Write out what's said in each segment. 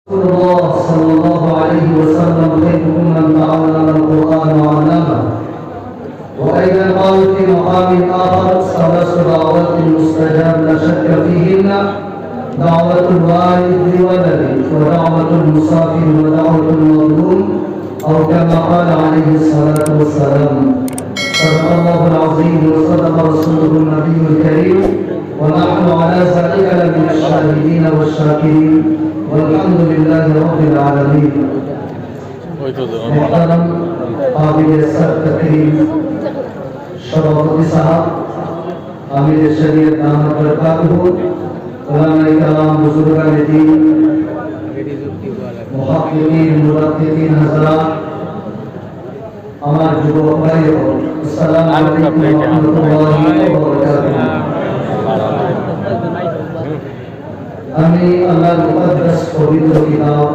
رسول الله صلى الله عليه وسلم خيركم من تعلم القرآن وعلمه. وأيضا قال في مقام آخر: ثلاث دعوات مستجاب لا شك فيهن: دعوة الوالد لولده، ودعوة المسافر، ودعوة المظلوم، أو كما قال عليه الصلاة والسلام. صدق الله العظيم وصدق رسوله النبي الكريم، ونحن على ذلك لمن الشاهدين والشاكرين، والحمد لله رب العالمين. محترم قابل التكريم সভাপতি সাহেব, আমির শরীয়ত দামাত বরকাতুহু, উলামায়ে কেরাম, বুজুর্গানে দ্বীন, মুহাক্কিকিন, মুরাক্কিকিন হযরত, আমার যুবক ভাইও, আসসালামু আলাইকুম ওয়া রাহমাতুল্লাহি ওয়া বারাকাতুহু। আমি আল্লাহর মুকদ্দাস পবিত্র কিতাব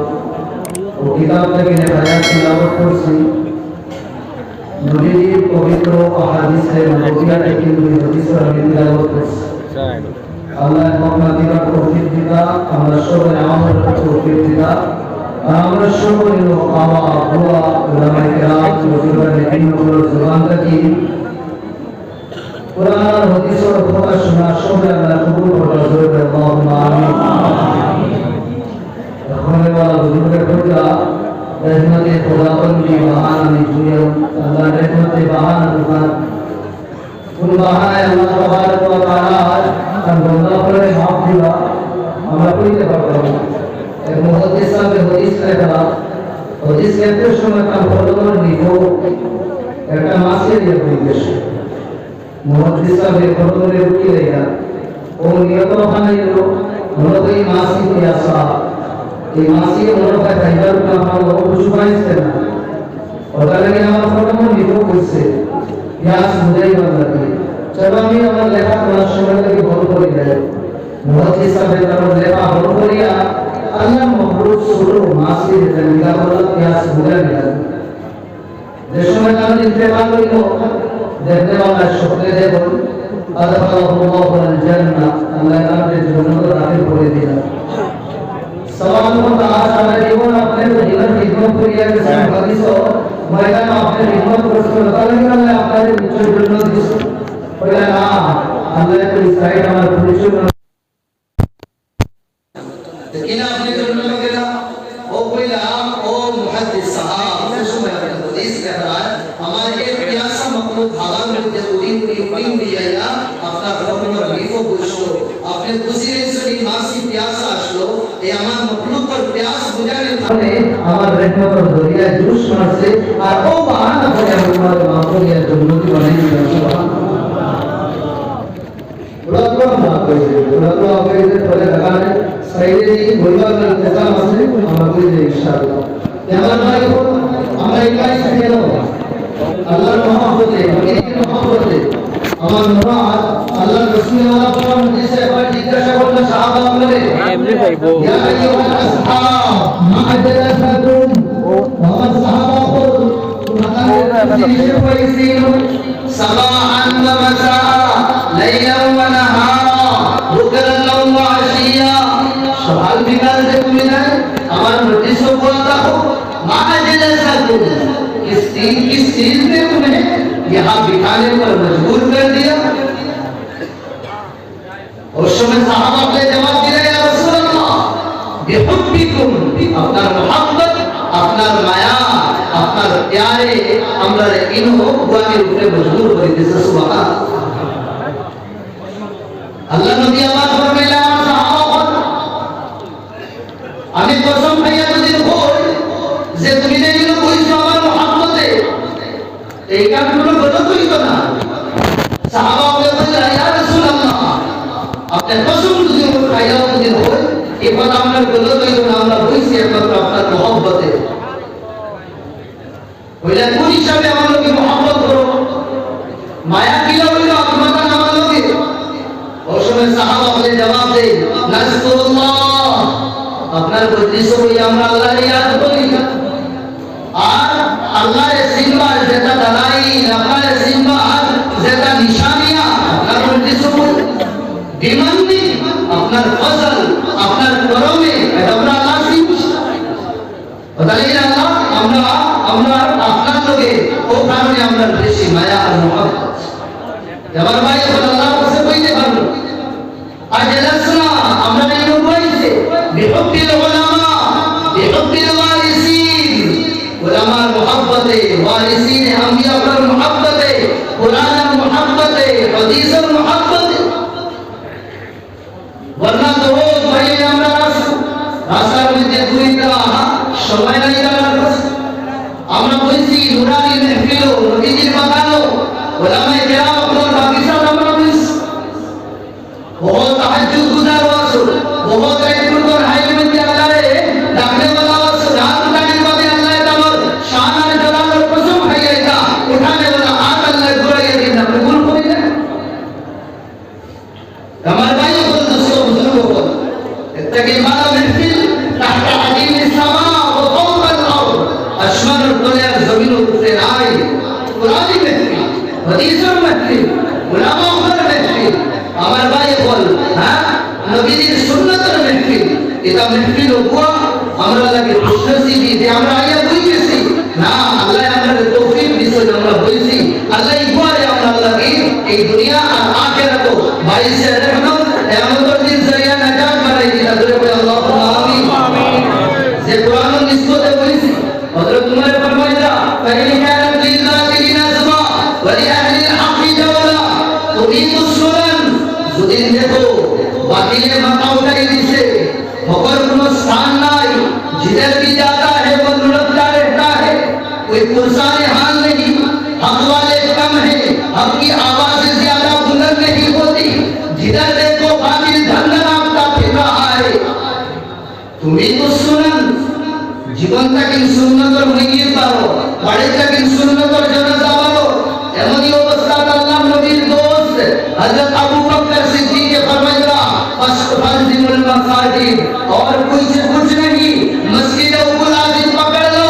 ও কিতাব থেকে আয়াত তিলাওয়াত করছি। নবীর পবিত্র আহাদিসে নববিয়া থেকে দুই হাদিস আমি তিলাওয়াত করছি। আল্লাহ আপনার দিনের তৌফিক দিতা, আমরা সবাই আমল তৌফিক দিতা, আর আমরা সবাই আওয়া দোয়া উলামায়ে কেরাম বুজুর্গানে দ্বীন গুলোর জবান থেকে কোরআন আর হাদিসের কথা শোনা সবাই আল্লাহ কবুল করুন। জোরে আল্লাহুম্মা আমিন। রহমে ওয়ালা বুজুর্গের খোদা रहमते खुदाबंदी बहाना निजुया अल्लाह रहमते बहाना दुकान उन बहाना अल्लाह तबारक व तआला हम बंदा पर माफ दिया আমরা কইতে পারবো না। এক মুহাদ্দিস সাহেব হাদিস লেখা, হাদিস লিখতে সময় তার ফলোয়ার লিখো একটা মাসের ইয়ে হইছে। মুহাদ্দিস সাহেব ফলোয়ারে কি লেখা ও নিয়ত বানাইলো মনোদই মাসি পিয়াসা এই মাসি মনোদয় খাইবার না হলো কিছু পাইছে না ওটা লাগে আমার ফলোয়ার লিখো কইছে পিয়াস বুঝাই লাগে চলো আমি আমার লেখা করার সময় থেকে বল করে দেয় মুহাদ্দিস সাহেব তার লেখা বল করিয়া আল্লাহ মাহবুব সুরু মাসির জানিকা বলা পিয়াস বুঝাই লাগে যে সময় তার ইন্তেকাল হইল দেখতে পাওয়া স্বপ্নে দেখুন আদখালাহুল্লাহু আল জান্নাহ, আল্লাহ তাআলা জান্নাতে দাখিল করে দিলেন। সওয়াল করতে সারা জীবন আপনি জীবন খিদমত করিয়া গেছেন, হাদিস ময়দানে আপনি খিদমত করেছেন, তাহলে আল্লাহ আপনাদের উচ্চ জান্নাত দিছে। বলে না, আল্লাহ তো ইসরাইল আমার পরিচয় কিনা আপনি জান্নাতে গেলা ও কইলাম ও মুহাদ্দিস সাহেব সে সময় হাদিস লেখা हमारे प्यासा मखलूक भागा में जो उड़ी दिया আপনার ফলোয়ার লিখো বুঝছো আপনি বুঝিয়ে সরি মাসি প্যাসা আসলো এই আমার মখলুকের প্যাস বুঝানোর কারণে আমার রহমতের দরিয়া জুস মারছে আর ও বাহানা করে আমার মাফরিয়া জন্নতি বানাই দিয়েছে। সুবহানাল্লাহ পুরো না কইছে পুরো আগে পরে লাগানে সাইডে এই বলবার ইন্তজাম আছে আমরা কইলে ইনশাআল্লাহ আমার ভাই আমরা একাই শিখে নেব আল্লাহর মহব্বতে নবীর মহব্বতে আমার মুরাদ আল্লাহর রাসূল ওয়ালা পরম দিছে একবার জিজ্ঞাসা করলেন সাহাবাগণে এমনি যাইবো ইয়া আইয়ুহাল আসহাব মা আদরাকাতুম ওয়া সাহাবাকুম মাকানে ফাইসিন সাবাহান ওয়া মাসা লাইলান ওয়া নাহারা বুকরান ওয়া আশিয়া সকাল বিকাল যে তুমি না আমার নোটিশ করে দাও মা আদরাকাতুম किस चीज ने तुम्हें यहाँ बिठाने पर मजबूर कर दिया? उस समय सहाबा ने जवाब दिया या रसूल अल्लाह बिहुब्बिकुम, अपना मोहब्बत अपना माया अपना प्यारे আমরা ইনহো গুয়ানের উপরে মজবুর করে দিয়েছে। সুবহানাল্লাহ। আল্লাহ নবী আমার ফরমাইলেন সাহাবা আমি কসম খাইয়া যদি কই যে তুমি যেগুলো কইছো আমার মোহাম্মতে এই কাজগুলো গলত হইতো না। সাহাবা বললেন ইয়া রাসূলুল্লাহ আপনি কসম যদি খাইয়া যদি কই এই কথা আমরা গলত হইতো না, আমরা কইছি একমাত্র আপনার মোহাম্মতে। বলে কোন হিসাবে আমার লোকে মোহাম্মত করো মায়া কি হইলো আপনার আমার লোকে? ওই সময় সাহাবা বলে জবাব দেয় নাসরুল্লাহ, আপনার উদ্দেশ্য হই আমরা আল্লাহর ইয়াদ করি আর আল্লাহর সিম্বার যেটা দালাই আল্লাহর সিম্বার যেটা নিশানিয়া আপনার উদ্দেশ্য বিমাননি আপনার ফজল আপনার করমে এটা আমরা আল্লাহ তাহলে আল্লাহ আমরা আপনার লোকে ও কারণে আমরা বেশি মায়া আর মহব্বত আমার ভাই আল্লাহর কাছে কইতে পারবো আজ লাসনা আমরা এই বইছে বিহুব্বিল উলামা বিহুব্বিল ওয়ারিসিন উলামার মহব্বতে ওয়ারিসিন আম্বিয়ার মহব্বতে কুরআনের মহব্বতে হাদিসের মহব্বতে वरना तो रोज भाई আমরা রাস্তার মধ্যে দুইটা সময় নাই তার কাছে আমরা বলছি নুরানি মেহফিল নবীজির বাগানো ওলামায়ে কেরাম আপনার বাগিচার আমরা বলছি बहुत तहज्जुद गुजार वासो बहुत रेकुर हाइल में अल्लाह रे डाकने वाला वासो रात उठाने वाले अल्लाह तमर शान और जलाल और कसम खाएगा उठाने वाला हाथ अल्लाह जोड़ेगा कि ना कबूल होएगा हमारे भाई को दोस्तों बुजुर्गों को इत्तकी माला महफिल तहत अजीम समा व फौक अल-अर्द आसमान और दुनिया जमीन से आए कुरानी महफिल हदीस महफिल उलमा महफिल আমার ভাই বল হ্যাঁ নবীর সুন্নাতের महफिल এটা महफिल हुआ আমরা লাগে খুশনসিবি যে আমরা আয়া বুঝেছি না আল্লাহ আমাদের তৌফিক দিয়েছে আমরা বলছি আল্লাহ ইবারে আমরা লাগে এই দুনিয়া আর আখিরাত বাইসে রহমত কিয়ামতের দিন জরিয়া নাজাত বানাই দিলা ধরে বলে আল্লাহুম্মা আমিন যে কোরআন নিসবতে বলছি হযরত উমর ফরমাইলা ফাইন কানাত লিল্লাহি নাজমা ওয়া লিআহলি আল-হক জাওলা তুমিতু সুনান যদি দেখো বাতিলে মাথা উঠাই দিছে मगर কোনো स्थान নাই जिधर भी जाता है वो लुढ़कता रहता है कोई पुरसाने हाल नहीं हक वाले कम है हक की आवाज ज्यादा बुलंद नहीं होती जिधर देखो बातिल धंधनाता फिर रहा है तुम्हें तो सुनन জীবন থেকে সুন্নতর হইয়ে পারো বাড়ি থেকে সুন্নতর জানাজা বলো এমনই অবস্থা আল্লাহর নবীর দোস্ত হযরত আবু বকর সিদ্দিক ফরমায়া ফাসফাজিমুল মাসাজিদ और कोई से कुछ नहीं मस्जिदों को लाजिम पकड़ लो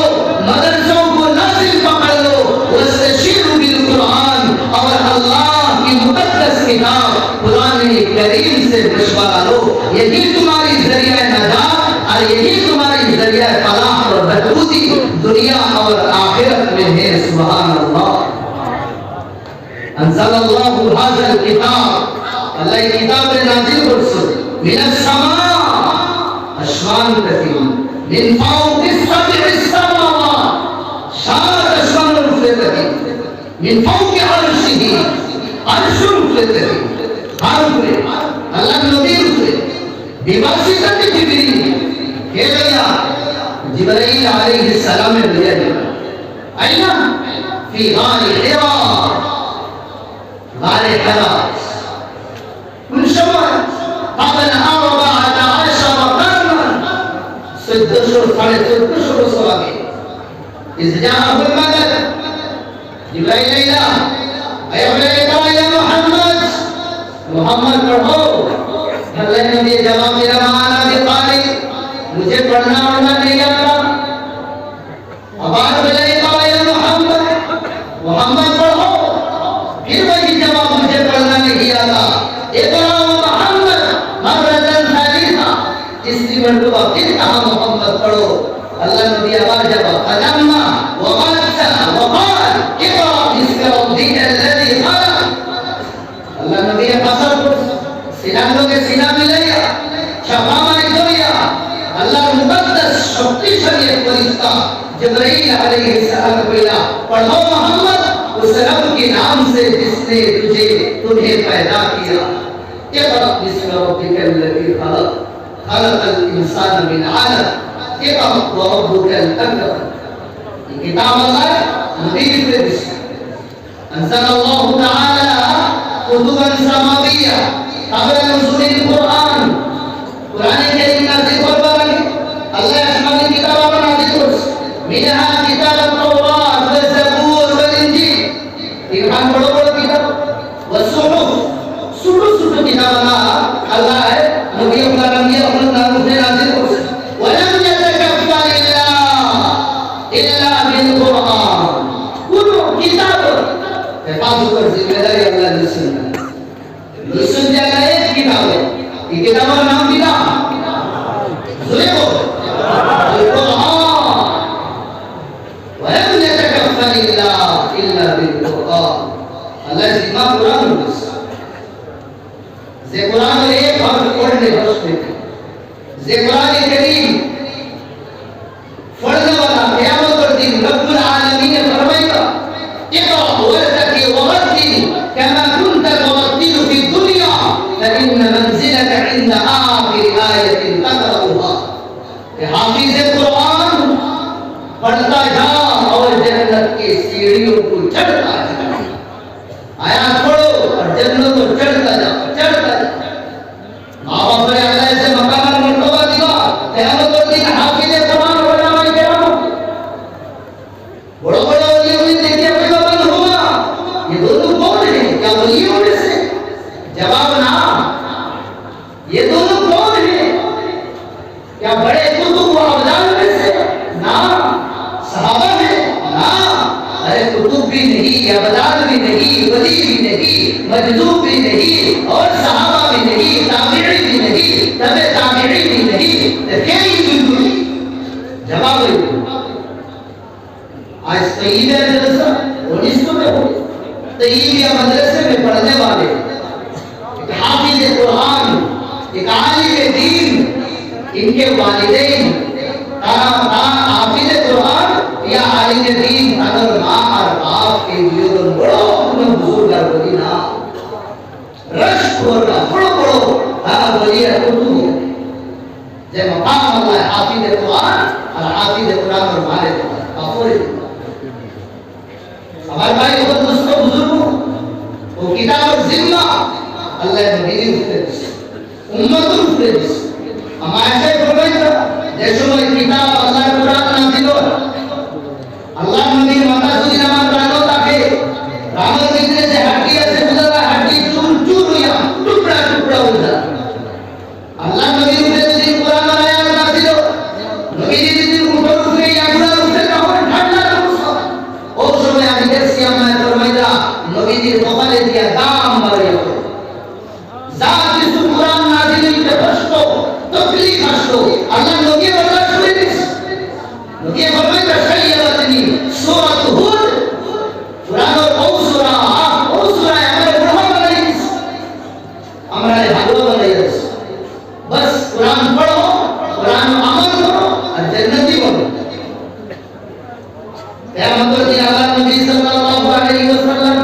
मदरसों को लाजिम पकड़ लो वस्तशीरु बिल कुरान और अल्लाह की मुकद्दस किताब कुरान करीम से मशवरा लो यही तुम्हारी जरिया नजात और यही तुम्हारी जरिया फलाह और बदबूदी दुनिया और आखिरत में है सुभान अल्लाह अंज़ल अल्लाह हाज़ल किताब अल्लाह की किताब नाज़िल करছে मिनस समा आसमान থেকে मिन फौक़ि सब'i समावात सात आसमानों से থেকে मिन फौक़ि अर्शिही अर्शुर से থেকে हर पे अल्लाह नबी से बिवासिता जिब्रील के गया जिब्रील अलैहिस्सलाम ने दिया आईना फी गारि हिरा गारि हिरा कुल समय قبل 14 قرنا 14 বছর আগে إذ جاءه المدد जिब्राइल आया या मोहम्मद पढ़ो अल्लाह ने दिया जवाब मेरा माना भी कारी मुझे पढ़ना पढ़ना नहीं आता अब या मोहम्मद पढ़ो फिर वही जवाब मुझे पढ़ना नहीं आता इकरा मोहम्मद मरतन सालिसा तीसरी मर्तबा फिर कहा मोहम्मद पढ़ो अल्लाह नबी आवाज जवाब अदम्मा व गलता व क़ाल इकरा बिस्मि रब्बिका الذي खलक अल्लाह नबी ने कसम सिनानों के सीना मिलाया छपा मारी जोया अल्लाह मुकद्दस शक्तिशाली फरिश्ता जिब्राइल अलैहिस्सलाम बोला पढ़ो मोहम्मद उस रब के नाम से जिसने तुम्हें पैदा किया इक़रा बिस्मि रब्बिका الذي खलक खलक़ल इंसान मिन अलक़ इक़रा व रब्बुकल अकरम ये किताब अल्लाह नबी के दिस अंज़लल्लाहु तआला कुतुबन समाविया قبل نزول القرآن قرآن الكريم نازل করবার আল্লাহ আসমানি কিতাব নাযিল করছে মিনহা কিতাব আত-তাওরাত ওয়া যাবুর ওয়া ইনজিল ইরহাম বড় বড় কিতাব ওয়া সুহুফ ছোট ছোট কিতাব আল্লাহ নবী আপনার নবী আপনার নামে নাযিল করছে ওয়া লাম ইয়াতাকাফফা ইল্লা বিল কুরআন কোন কিতাব হেফাজত করার জিম্মেদারি আল্লাহ দিয়েছেন लुसन जाना एक किताब है ये किताब का नाम क्या जुलेखो कुरान हाफिज़ कुरान पढ़ता जा और जन्नत की सीढ़ियों को चढ़ता जा। आयात पढ़ो और जन्नत को चढ़ता जा, चढ़ता जा। माँ बाप ने अल्लाह से मकाम मर्तबा दिया, क़यामत के दिन हाफिज़ कुरान उलमा किराम बड़ो बड़ो वलियों ने देखिए पैगंबर हुआ, ये दोनों कौन है? क्या वलियों में से? जवाब ना, ये दोनों कौन है? क्या बड़े कुतुब व अब्दाल में से? ना। सहाबा है? ना। अरे कुतुब भी नहीं, अब्दाल भी नहीं, वली भी नहीं, मजदूब भी नहीं, और सहाबा भी नहीं, ताबीई भी नहीं, तबे ताबीई भी नहीं, तो क्या ही बिल्कुल? जवाब है आज तय्यब जलसा 1900 में हो, तय्यब मदरसे में पढ़ने वाले एक हाफिज़ कुरान, एक आलिम दीन, इनके वालिदैन हाफिज़ कुरान या आलिम दीन अगर माँ और बाप के लिए तो बड़ो बुजुर्ग बनी ना रश होना बड़ो बड़ो बलिया कुतुब जब मकाम अल्लाह हाफिज़ कुरान और हाफिज़ कुरान और माले काफिर हमारे भाई बहुत दोस्तों बुजुर्गों वो किताब और जिम्मा अल्लाह नबी उसने उम्मत उसने हमारे से फरमाया जैसे वो किताब अल्लाह कुरान नाज़िल हो अल्लाह नबी माता सुनी नमाज पढ़ानो ताकि रामल कितने से हड्डी से गुजरा हड्डी चूर चूर हुआ टुकड़ा टुकड़ा हो जा अल्लाह नबी उसने दिन कुरान आया नाज़िल हो नबी जी दिन ऊपर उसने या गुना उसने कहो ठंडा उसको ओ समय आदि जैसे मैं फरमाया नबी जी मुखाले दिया दाम मरे जात इस कुरान नाज़िल के फस्तो तकलीफ हस्तो अल्लाह नबी बर्दाश्त हुए नबी फरमाया सैयदतनी सूरत हुद कुरान और ओ सूरा हमारे बुढ़ा बनाई हमारे भागवा बनाई बस कुरान पढ़ो कुरान अमल करो और जन्नती बनो क़यामत के दिन अल्लाह नबी सल्लल्लाहु अलैहि वसल्लम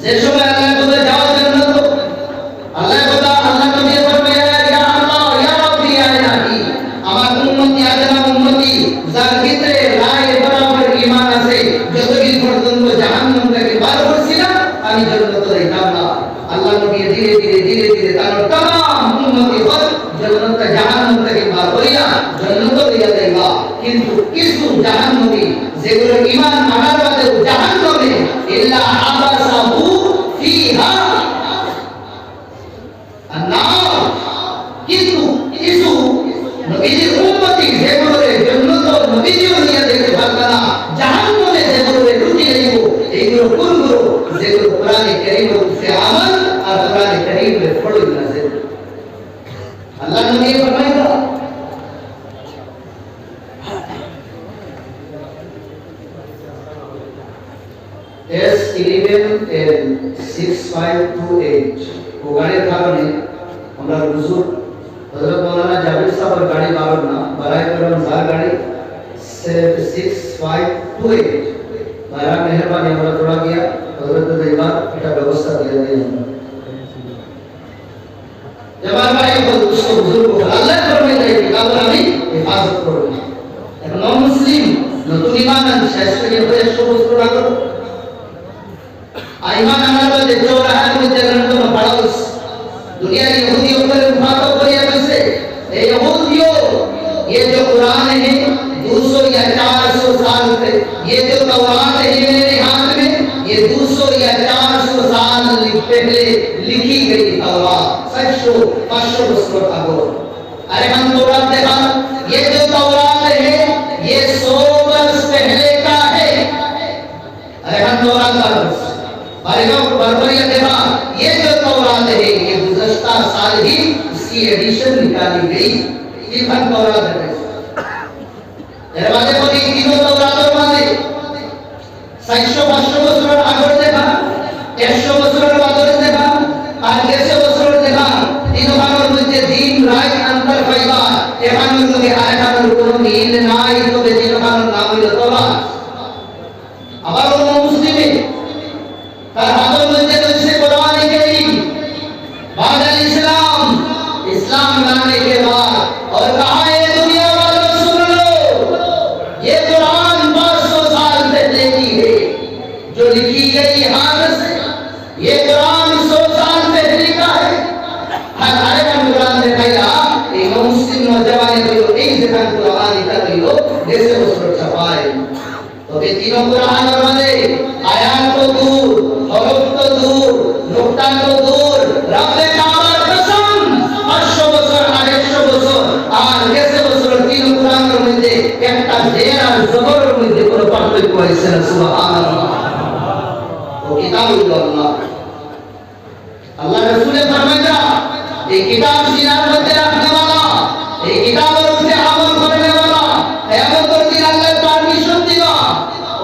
যে সময় আল্লাহ বলে যাও জান্নাত আল্লাহ বলা আল্লাহ নবী ফরমায়া ইয়া আল্লাহ ইয়া রাব্বি ইয়া ইলাহি আমার উম্মতি আদনা উম্মতি যার ভিতরে রায় বরাবর ঈমান আছে যতদিন পর্যন্ত জাহান্নাম থেকে বার করছি না আমি জান্নাতে যাইতাম না আল্লাহ নবী ধীরে ধীরে তার तमाम উম্মতি হল জান্নাতে জাহান্নাম থেকে বার করিয়া জান্নাতে দিয়া দেবা কিন্তু কিছু জাহান্নামী যেগুলো ঈমান আনার বাদে জাহান্নামে ইল্লা আবাসাহু ফিহা अन्नार কিন্তু কিছু নবীর উম্মতি যেগুলো জান্নাত ও নবীজিও নিয়ে যেতে পারবে না জাহান্নামে যেগুলো ঢুকে যাইব এইগুলো কোনগুলো যেগুলো কোরআনে কারীমের উপরে আমল আর কোরআনে কারীমের পড়ে নাযিল আল্লাহ নবী ফরমাইলো S11 and 6528 वो गाड़ी कारणে আমরা হুজুর হযরত মাওলানা জাবির সাহেবের গাড়ি পাবেন না বারাই করম যার গাড়ি 6528 মারা মেহরবানি আমরা তোড়া গিয়া হযরত দরবার এটা ব্যবস্থা দিয়ে দেন জবাব ভাই उसको হুজুর को আল্লাহ ফরমাইলে কিতাব আমি হিফাজত করব এখন নন মুসলিম নতুন ঈমান শেষ করে হয়ে সবুজ করা করো ईमान आना बदे जो रहा है मुझे जन्नत में पड़ोस दुनिया यहूदियों पर उठातो करिया कैसे ए यहूदियों ये जो कुरान है 200 या 400 साल से ये जो तौरात है मेरे हाथ में ये 200 या 400 साल पहले लिखी गई तौरात 500 बरस अगो अरे हम तौरात देखा ये जो तौरात है ये 100 वर्ष पहले का है अरे हम तौरात का बरबरिया देखा ये जो तौरात है ये गुज़श्ता साल ही इसकी एडिशन निकाली गई तीन तौरात है दरवाजे पर तीनों तौरातों माने 400-500 বছর আগের দেখা 100 বছরের আগের দেখা আর 150 বছরের দেখা তিনখানের মধ্যে দিন রাত অন্তর পাইবা এখানের মধ্যে আরেকটার কোনো মিল নাই তবে তিনখানের নাম হলো তৌরাত আবার মুসলিমে তার হাতের মধ্যে রয়েছে কুরআন কারীম बाद इस्लाम लाने के बाद और कहा পরীক্ষা দিল দেশে বছর চাপায় তবে তিন কোরআনের মানে আয়াত তো দূর হরফ তো দূর নুকতা তো দূর রব্বে কাবার কসম 500 বছর 150 বছর আর দেশে বছর তিন কোরআনের মধ্যে একটা জের আর জবরের মধ্যে কোনো পার্থক্য হয়েছে না সুবহানাল্লাহ ও কিতাবুল্লাহ আল্লাহ রাসূলে ফরমায়া এই কিতাব সিনার মধ্যে রাখনে वाला এই কিতাবের উপরে আমল করনে वाला কিয়ামতের দিন আল্লাহ পারমিশন দিবা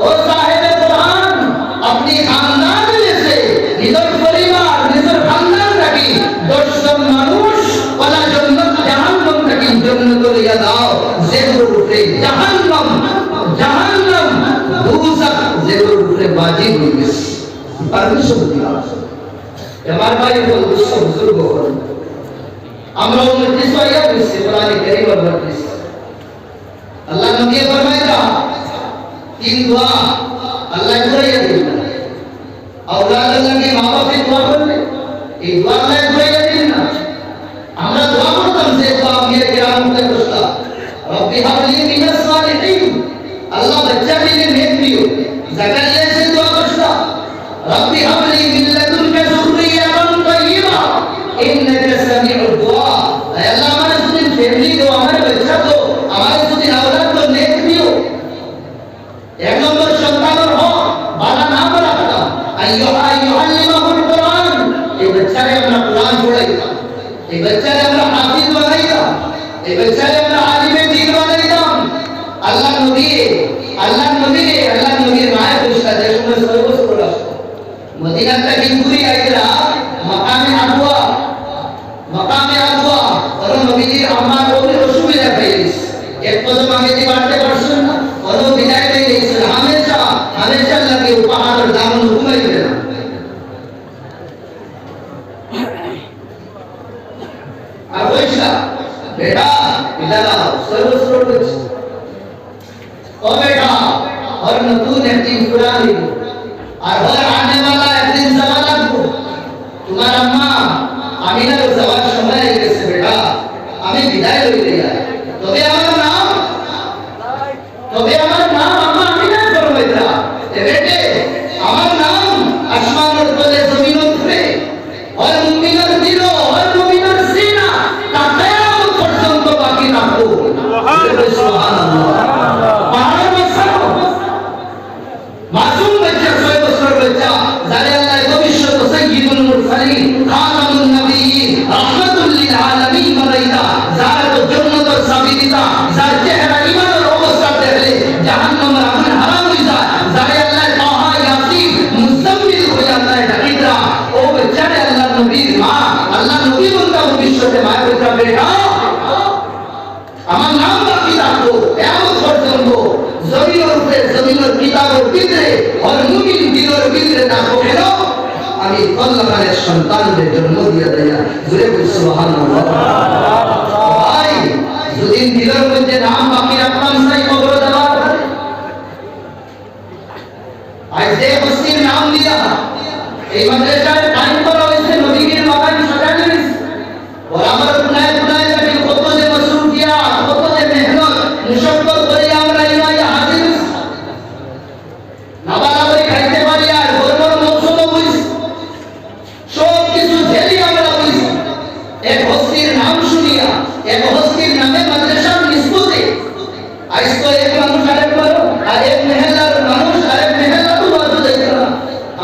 ও সাহেবে কুরআন अपनी खानदान में से নিজের পরিবার নিজের খানদান রাখি 10 জন মানুষ ওলা জান্নাত জাহান্নাম থেকে জান্নাত লিয়া দাও যেগুলোর উপরে জাহান্নাম দুজখ যেগুলোর উপরে বাজিব হয়ে গেছে পারমিশন দিবা আমার ভাই বল দুঃখ বুজুর্গ হন আমরা 29 আয়াত পড়ছি কোরআনে কারীম আর 32 আল্লাহ নবী ফরমায়া তিন দোয়া আল্লাহ করিয়ে দিবেন औलाद লাগে মা বাপের দোয়া করলে এই দোয়া আল্লাহ করিয়ে দিবেন না আমরা দোয়া করতাম যে দোয়া আমির কিরাম কে করতা রব্বি হাবলি মিনাস সালিহিন আল্লাহ বাচ্চা দিলে নেক দিও জাকারিয়া সে দোয়া করতা রব্বি হাবলি মিন লাদুনকা যুররিয়াতান তাইয়্যিবা ইন্নাকা সামিউদ দুআ আল্লাহ আমারে যদি ফ্যামিলি দো আমারে বাচ্চা দো আমারে যদি औलाद তো নেক দিও এক নম্বর সন্তানের হক বালা নাম রাখতাম আইয়ুহাল্লিমাহুল কুরআন এই বাচ্চারে আমরা কুরআন পড়াইতাম এই বাচ্চারে আমরা হাফিজ বানাইতাম এই বাচ্চারে আমরা আলিমে দ্বীন বানাইতাম আল্লাহ নবীর মায়ের পরিষ্কার যে সময় সর্বস্ব রাষ্ট্র মদিনা থেকে ঘুরে আইলা মাকামে আবওয়া আর নবীজির আম্মা কোন অসুবিধা পেয়েছে এক কদম আগে দিয়ে বাড়তে পারছেন না কোন বিদায় দিয়ে দিয়েছেন হামেশা লাগে উপহারের দামন ঘুমাইবে না আর বলছা बेटा इधर आओ सर्वस्व कुछ ओ बेटा और नतून एक दिन पुरानी और आने वाला एक दिन जमाना को तुम्हारा अम्मा आमिना को जवाब समय कैसे बेटा हमें विदाई हो गया তবে আমার নাম আম্মা আমিনা ফরমাইতা এ বেটে আমার নাম আসমানের তলে জমিনের উপরে আর মুমিনের দিল আর মুমিনের সিনা তা কিয়ামত পর্যন্ত বাকি রাখবো সুবহানাল্লাহ পাহাড়ের মাসা মাসুম বাচ্চা 6 বছর বাচ্চা যারে আল্লাহ ভবিষ্যৎ সাইয়্যিদুল মুরসালিন খাতামুন নবিয়্যিন রাহমাতুল লিল আলামিন বানাইতা যারা তো জান্নাতের চাবি দিতা যার চেহারা ঈমানের অবস্থা দেখলে জাহান্নামের আগুন হারাম হয়ে যায় যারে আল্লাহ তাহা ইয়াসিন মুজাম্মিল হয়ে আল্লাহ ডাকিতা ও বেচারে আল্লাহ নবীর মা আল্লাহ নবী বলতা ভবিষ্যতে মা বলতা বেটা আমার নাম বাকি রাখো কিয়ামত পর্যন্ত জমিনের কিতাবের ভিতরে আর মুমিন দিলের ভিতরে রাখো কেন আমি কল্যাণের সন্তানদের জন্ম দিয়ে দেয়া জোরে বল সুবহানাল্লাহ ভাই যদি দিলের মধ্যে নাম বাকি রাখতাম সেই কবর দেওয়া আজ যে বস্তির নাম দিয়া এই মাদ্রাসার টাইম করা হয়েছে নবীর বাগান সাজানো হয়েছে और আমার পুনায় যাকে কত যে মসরুফ দিয়া কত যে মেহনত মুশাক্কত করে আমরা ইমামে হাজির নাবালাবরি খাইতে পারি আর গরমের মৌসুমও বুঝি সব কিছু ঝেলি আমরা বুঝি এক হস্তির নাম শুনিয়া এক হস্তির নামে মাদ্রাসার নিসবতে আজ তো এক মানুষ আরেক বড় আর এক মহল্লার মানুষ আরেক মহল্লা তো বাজু যাইতো না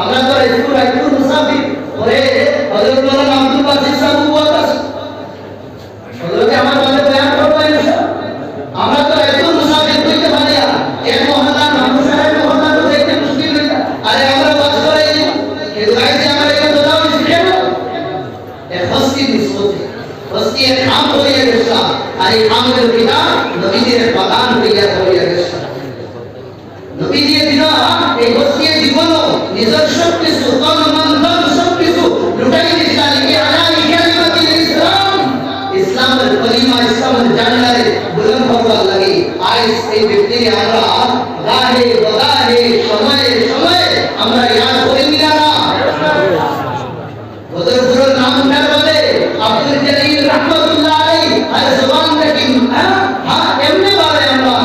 আমরা তো একটু মুসাফির ওরে হযরত মাওলানা আব্দুল বাসির সাহেব বলতা হযরত আমার বলে বয়ান করবেন আমরা তো একটু মুসাফির হইতে পারি এক মহল্লার মানুষ আরেক মহল্লা তো দেখতে মুশকিল হই আরে আমরা বাস করাই কিন্তু গাইছে আমরা এটা দাও শিখেন এক হস্তি নিসবতে হস্তি এক নাম হইয়া গেছে আর এই নামের পিতা নবীজির বাগান হইয়া গেছে নবীজি দিনা এই হস্তি জীবন নিজের সব কিছু তন মন ধন সব কিছু লুটাই দিয়েছেন কি আলাই কালিমাতুল ইসলাম ইসলামের কলিমা ইসলামের জানলারে বুলন্দ হওয়ার লাগি আজ এই ব্যক্তি আমরা গাহে বগাহে সময়ে আমরা ইয়াদ করি না ওদের পুরো নাম উঠার বলে আব্দুল জলিল রাহমাতুল্লাহ আলাইহি আর জবান থেকে এমনি বলে আমরা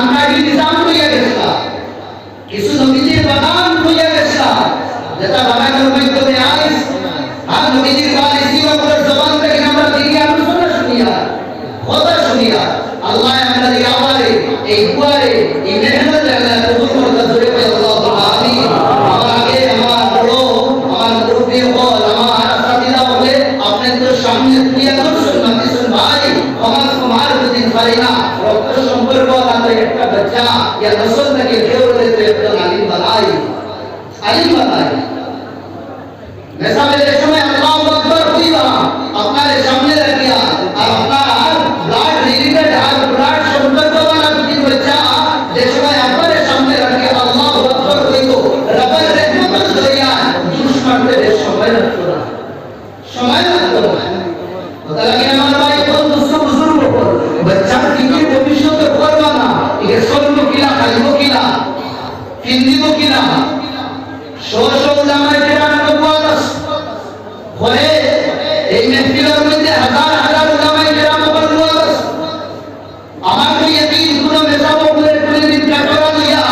খানকাহি নিজাম হইয়া গেছে কিছু নবীজির বাগান হইয়া গেছে যেটা বাগানের মাধ্যমে আইস আর নবীজির ওয়ারিসি ওপর জবান থেকে আমরা দিকে আলোচনা শুনিয়া কথা শুনিয়া আল্লাহ আমাদের আমারে এই দুয়ারে এই মেহনত আল্লাহ কবুল করতে জোরে পাই আল্লাহ আমিন আমার আগে আমার বড় আমার মুরব্বি হল আমার সাথীরা বলে আপনি তো সামনে ক্রিয়া করছেন মাতিছেন ভাই আমার দিন পারি না রক্ত সম্পর্ক আছে একটা বাচ্চা या नस्ल থেকে কেউ বলে তো একটা আলিম বানাই ऐसा मेरे समय अल्लाह अकबर हुआ अपने सामने रख दिया और अपना ब्लड रिलेटेड और ब्लड संपर्क वाला भी बच्चा जिस समय अपने सामने रख के अल्लाह अकबर हुई तो रब्बुल रहमत दरिया दुश्मन पे समय लगता पता लगे हमारे भाई कौन दूसरा बुजुर्ग को बच्चा की भविष्य को करवाना ये सोल किला खाइबो किला हिंदी को किला শোষ উলামায়ে কেরাম নবুয়াত হয়ে এই মাহফিলের মধ্যে হাজার হাজার উলামায়ে কেরাম নবুয়াত আমার তো ইয়াকিন পুরো মেসাবো বলে দিন কাটরা দিয়া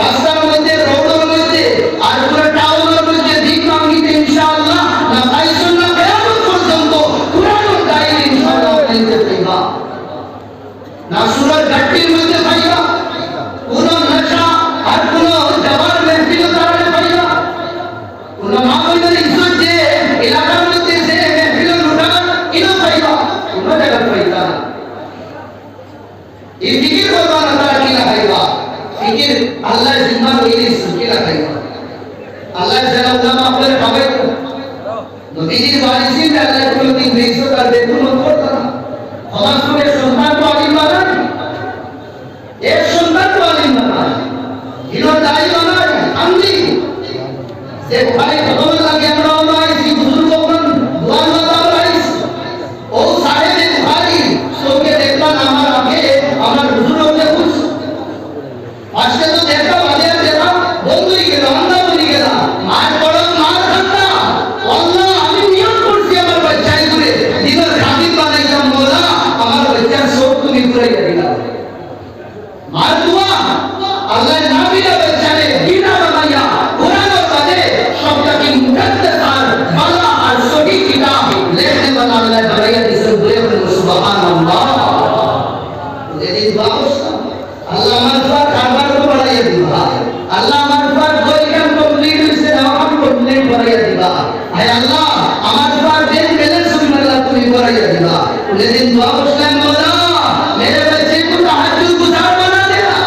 রাস্তার মধ্যে রোডের মধ্যে আর পুরো টাউনের মধ্যে দিক মাঙ্গিতে ইনশাআল্লাহ না পাইছেন না কিয়ামত পর্যন্ত কুরআন গাইড ইনশাআল্লাহ পাইতে পাইবা না সূরার ঘাটির মধ্যে পাইবা কোন নশা আর কোন জবার মাহফিল কারণে পাইবা কোন মাহফিলের ইজ্জত যে এলাকার মধ্যে যে মাহফিল লুটান ইনো পাইবা কোন জায়গা পাইবা এই ফিকির করবা না তারা কি লাগাইবা ফিকির আল্লাহ জিম্মা হইলে কি লাগাইবা আল্লাহ যারা উলামা আপনাদের পাবে নবীজির ওয়ারিসিন আল্লাহ কোনদিন বেইজ্জত আর বেদুন করতা না সমাজ করে সন্তান তো আলিম বানায় এক সন্তান তো আলিম বানায় ইনো দায়ী বানায় আমদি যে ভাই খবর লাগে আমরা আইছি বুজুর্গ কোন দোয়া মাতাব আইছি ও সাহেব বুখারী সৌকে দেখলাম আমার আগে আমার বুজুর্গকে বুঝ আজকে তো দেখা বাজে দেখা বন্ধুই গেল আন্দা বলি গেল মার বড় মার ঠান্ডা আল্লাহ আমি নিয়ত করছি আমার বাচ্চাই করে দিনের খাদিম বানাইলাম মোলা আমার বাচ্চার সব তুমি পুরাইয়া দিলা মার দুয়া আল্লাহ না বিনা বাচ্চারে বিনা বানাইয়া কোরআনের বাদে শব্দকে মুকদ্দাস আর বালা আর সহি কিতাব লিখনে वाला আল্লাহ বানাইয়া দিছে বলে সুবহানাল্লাহ যদি দুয়া করতাম আল্লাহ আমার দুয়া কারবার তো বাড়াইয়া দিবা আল্লাহ আমার দুয়া কইকাম কমপ্লিট হইছে না আমি কমপ্লিট বাড়াইয়া দিবা হে আল্লাহ আমার দুয়া দেন ব্যালেন্স আল্লাহ তুমি বাড়াইয়া দিবা যেদিন দুয়া করলাম মোলা मेरे बच्चे को तहज्जुद गुजार बना देना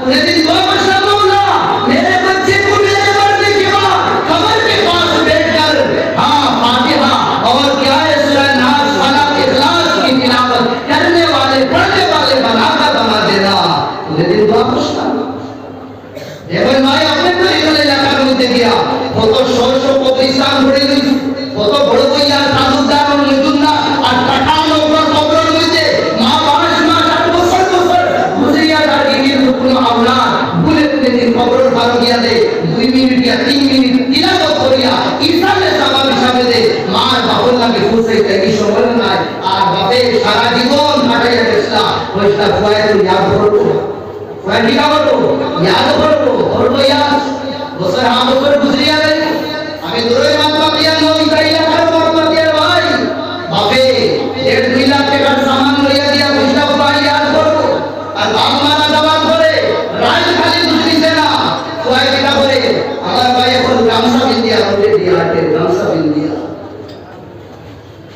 उन्हें दिन दुआ करना मौला मेरे बच्चे को मेरे मरने के बाद कब्र के पास बैठकर हाँ फातिहा और क्या है सूरह नास फलक इखलास की तिलावत करने वाले पढ़ने वाले बनाकर बना देना उन्हें दिन दुआ करना देखो भाई अपने तो इधर इलाका में गया কত শত প্রতিষ্ঠান গড়ে দিয়েছে কত বড় বইয়া তালুকদার ও মজুমদার আর টাকা লোকের কবরের মধ্যে মা 5 মাস 8 বছর গুজরিয়া দাঁড়িয়ে কোনো আওলা ভুলে ভুলে দিন কবরের ভার গিয়া দে 2 মিনিট या 3 মিনিট তিলাওয়াত করিয়া ইসালে সওয়াব হিসাবে দে মার বাবুল নামে খুশি থেকে সময় নাই আর বাপে সারা জীবন কাটাইয়া গেছলা ওইটা ফয়দ ইয়াদ করো ফয়দ কি করো ইয়াদ করো করো ইয়াদ বছর 8 বছর গুজরিয়া দে আমি দূরে মাত্রা দিয়া নই গাইয়া খার মাত্রা দিয়া ভাই বাপে 1.5 লাখ টাকার সামান লইয়া দিয়া পয়সা পাই ইয়াদ করো আর বাপ মারা দাওয়াত করে রাজ খালি দুসরিছে না কয় টাকা করে আমার ভাই এখন গামছা বিন্দিয়া করে দিয়া আছে গামছা বিন্দিয়া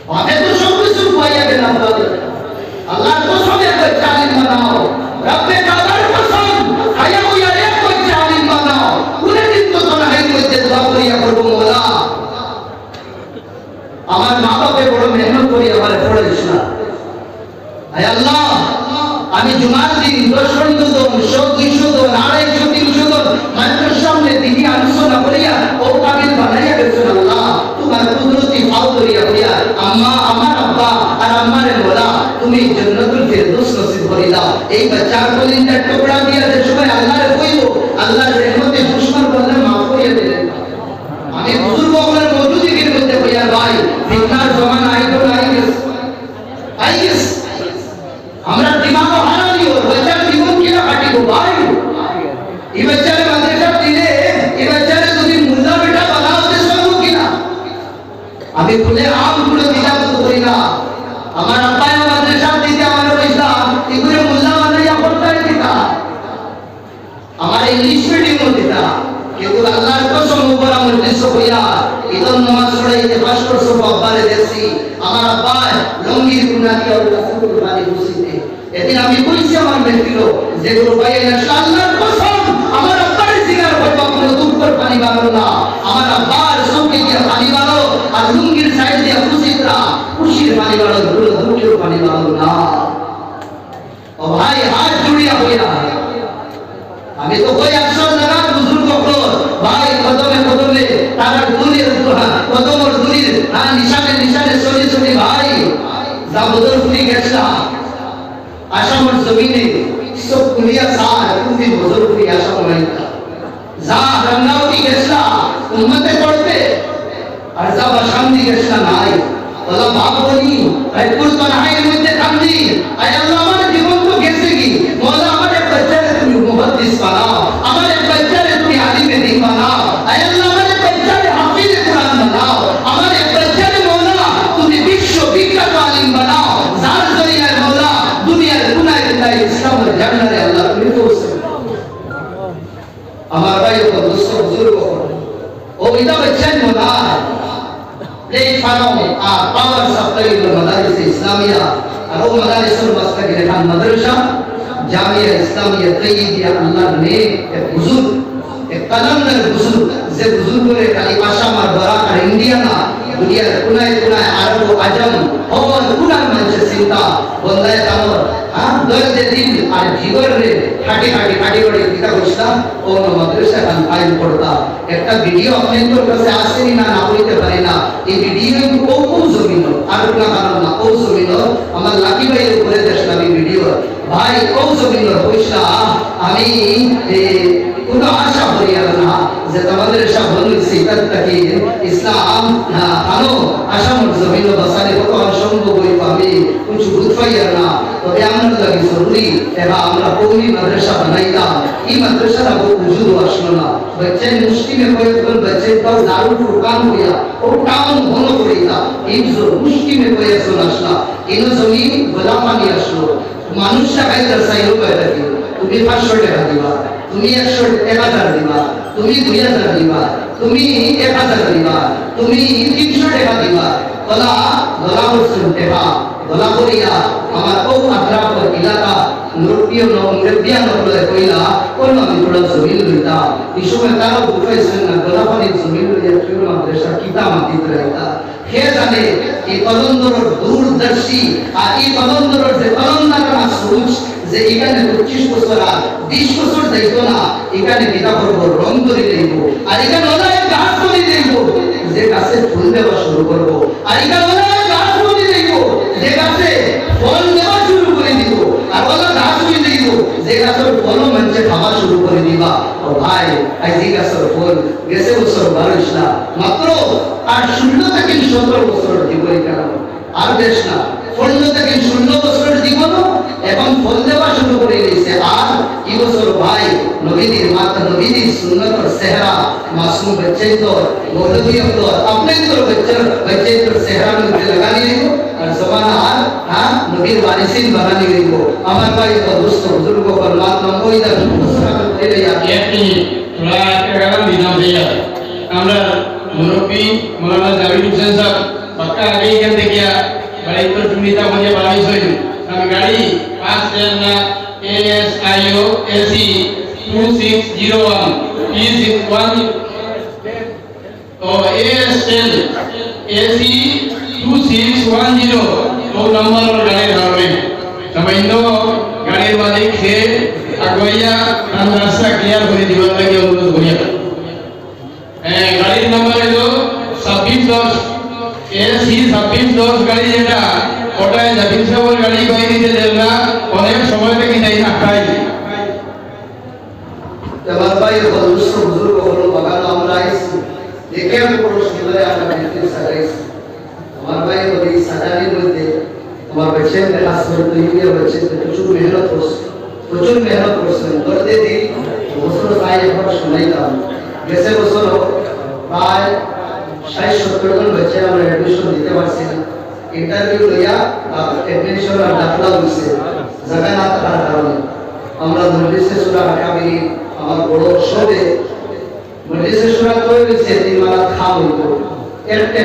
বাপে তো সব কিছু পাইয়া দেন আল্লাহ তো সব এক চালিম বানাও রব্বে কাবার কসম হায়া হুয়া এক চালিম বানাও পুরো দিন তো তোরা এই মধ্যে দোয়া করিয়া করব মোলা আমি খুলে আমগুলো দিলাম করি না। আমার আব্বাই মাদ্রাসা দিতে আমার পয়সা এগুলো মোল্লা বানাইয়া পড়তে দিতা, আমার ইংলিশ মিডিয়াম দিতা, কিন্তু আল্লাহর কসম উপর আমার উদ্দেশ্য হইয়া ঈদন নামাজ পড়াইতে 500 আব্বারে দেছি। আমার আব্বা লঙ্গির গুণা দিয়ে রাসূল বাড়ি বসিতে এদিন আমি কইছি আমার ব্যক্তিলো যে গুরু ভাই আল্লাহর কসম আমার আব্বার জিগার হইবা কোনো দুঃখের পানি বানালো না, আমার আব্বার চোখে দিয়ে পানি বানালো আর লুঙ্গির সাইড দিয়ে খুশিরা খুশির পানি বানালো, দুঃখের পানি বানালো না। ও ভাই হাত জুড়িয়া হইয়া আমি তো কই 100 জায়গা বুজুর্গ কর ভাই কদমে কদমে তারা দুনির কদমর দুনির নিশানে নিশানে চলি চলি ভাই যা বদল ফুলি গেছলা আসামর জমিনে সব কুলিয়া সার তুমি বদল ফুলি আসাম নাইতা যা রঙ্গাউটি গেছলা উম্মতে পড়তে আর যা বাসামদি গেছলা নাই ওলা বাপ বলি রাইপুর তনহাইয়ের মধ্যে কান্দি আয় আল্লাহ আমার জীবন তো গেছে কি মওলা আমার এক বাচ্চারে তুমি মুহাদ্দিস বানাও, আমার এক বাচ্চারে তুমি আলিমে দ্বীন বানাও, আয় আল্লাহ আমার এক বাচ্চারে হাফিজে কুরআন বানাও, আমার এক বাচ্চারে মওলা তুমি বিশ্ব বিখ্যাত আলিম বানাও, যার জরিয়ায় মওলা দুনিয়ার কোনায় কোনায় ইসলামের ঝান্ডারে আল্লাহ তুমি পৌঁছে। আমার ভাই ও দোস্ত বুজুর্গ ও ইদা বাচ্চান মওলা প্লেটফর্ম আর পাওয়ার সাপ্লাই মাদারিস ইসলামিয়া আর ও মাদারিসুল মুস্তাকিন খান মাদ্রাসা জামিয়া ইসলামিয়া তৈয়িদিয়া আল্লাহর ने एक बुजुर्ग एक कलंदर बुजुर्ग যে বুজুর্গরে খালি আসাম আর বরাক আর ইন্ডিয়া না দুনিয়ার কোনায় কোনায় আরব ও আজম और কোনার মঞ্চে চিন্তা বন্দায় কামর দর্দ দিল আর জিগর রে হাঁটি হাঁটি হাঁটি করে কিতা বসতাম ও মাদ্রাসা খান ফাইল পড়তা। একটা ভিডিও আপনাদের কাছে আসেনি না না হইতে পারে না, এই ভিডিও ও জমিন আর কোন কারণ না ও জমিন আমার লাকি ভাইয়ের উপরে দেখলাম এই ভিডিও ভাই ও জমিন পয়সা আমি কোনো আশা করিয়া না যে তোমাদের সব বলছি তাকে ইসলাম আনো আসামর জমিন বাসারে কত অসম্ভব হইব আমি কিছু বুঝাইয়া না। তবে আমরা লাগে জরুরি এবার আমরা কৌমি মাদ্রাসা বানাইতাম এই মাদ্রাসাটা বহু উজুর আসলো না बच्चे मुश्किल में कोई तो बच्चे पर दारू फुकान हुआ वो टाउन होनो पड़ेगा इन जो मुश्किल में कोई ऐसा नशा इन जमीन गुलामानी আসলো মানুষটা কাইদার সাইরো বাইরে দিও তুমি 500 টাকা দিবা, তুমি 1000 দিবা, তুমি 2000 দিবা, তুমি 1000 দিবা, তুমি 300 টাকা দিবা, ওলা গোলামর সুনতেবা গোলা করিয়া আমার ও আত্রাফ এলাকা নুরপিও নরবিয়া নরলে কইলা কোন আমি থোড়া জমিন লইতা এই সময় তারা বুঝাইছেন না গোলাপানি জমিন লইয়া ফির মাদ্রাসা কিতা মাতিত রাইতা হে জানে এই কলন্দর দূরদর্শী আর এই কলন্দর যে কলন্দারা সোচ যে এখানে 25 বছর আর 20 বছর যাইতো না এখানে কিতা করব রং করে দেব আর এখানে ওলাই গাছ করে দেব যে গাছে ফুল দেওয়া শুরু করব আর এখানে ওলাই গাছ করে দেব যে গাছে ফল দেওয়া শুরু করে দিব আর ওলা গাছ করে দেব যে গাছের ফল মঞ্চে খাওয়া শুরু করে দিবা। ও ভাই আই যে গাছের ফল গেছে বছর 22 না মাত্র আর 16 থেকে 17 বছর দিব এখানে আর বেশ না 16 থেকে 16 বছর দিব না এখন ফল দেওয়া শুরু করে দিয়েছে আর এই বছর ভাই নবীদের মাতা নবীদের সুন্নতর চেহারা মাসুম बच्चे तो मौलवी तो अपने तो बच्चे तो চেহারা মধ্যে লাগানি দিব আর জমানা আর নবীর ওয়ারিসিন বানানি দিব। আমার ভাই তো দোস্ত বুজুর্গ পরমাত্মা কইদা মুসরা করে লিয়া একটি তোরা একটা দিনা ভাইয়া আমরা মুরব্বি মাওলানা জাবির হোসেন সাহেব পাক্কা আগে এখান থেকে গাড়ি তো সুনিতা মধ্যে বাড়াই হইল আমি গাড়ি 5 না ASIO AC 2601 P61 तो AS10 AC 2610 तो नंबर और गाड़ी धावे समझो गाड़ी मालिक से अगवैया रास्ता क्लियर होने दीवार लगे अनुरोध करिए गाड़ी नंबर है जो 2610 AC 2610 गाड़ी যেটা ওটায় জাবির সাহেবের গাড়ি কই দিতে দেন না অনেক সময় থেকে যাই না খাই আমার ভাই দোস্ত বুজুর্গ হলো বাগান আমরা আইছি দেখে আমি পুরো শিলায় আমরা দেখতে সাজাইছি। আমার ভাই ওই সাজানির মধ্যে আমার बच्चे ने खास कर तो ये बच्चे प्रचुर मेहनत করছেন দর্দে দিন বছর প্রায় একবার শোনাইতাম গেছে বছর প্রায় 60-70 জন बच्चे আমরা এডমিশন দিতে পারছি না ইন্টারভিউ লইয়া এডমিশন আর দাখলা হইছে জায়গা না থাকার কারণে আমরা মজলিসে সূরা কাবির আমার বড় শোবে মজলিসে সূরা কই হইছে তিন মালা খাম হইতো একটা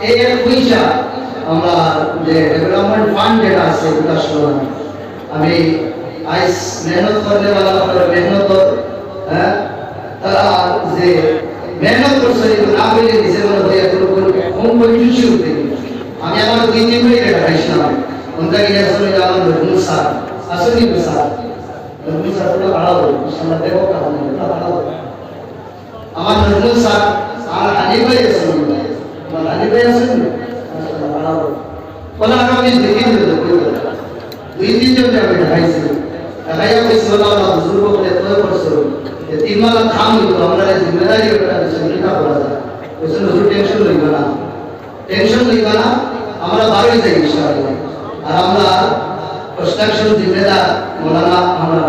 এই এক পয়সা আমরা যে ডেভেলপমেন্ট ফান্ড যেটা আছে বিকাশ ফ্রন্ট আমি আইস মেহনত করলে वाला আপনারা মেহনত হ্যাঁ তারা যে মেহনত করছে না বলে দিছে বলে হয়ে কোন খুশি হতে আমি আমার 2-3 মিনিট এটা খাইছিলাম উনকা কি আসলে আমার নতুন স্যার আসলে স্যার নতুন স্যার তো আড়াও আমরা দেখো কারণ এটা আড়াও আমার নতুন স্যার আর হানিফ ভাই আসলে আমার হানিফ ভাই আসলে আড়াও বলা আমি দেখি দুই-তিন জন যাবে খাইছি খাইয়া কইছি বলা বুজুর্গ বলে তো করছো তিন মালা খাম হইতো আমরা জিম্মেদারি একটা সুনিতা করা যায় ওই জন্য টেনশন লইবা না আমরা বাড়ি যাই ইনশাআল্লাহ আর আমরা কনস্ট্রাকশন জিম্মেদার মাওলানা আমরা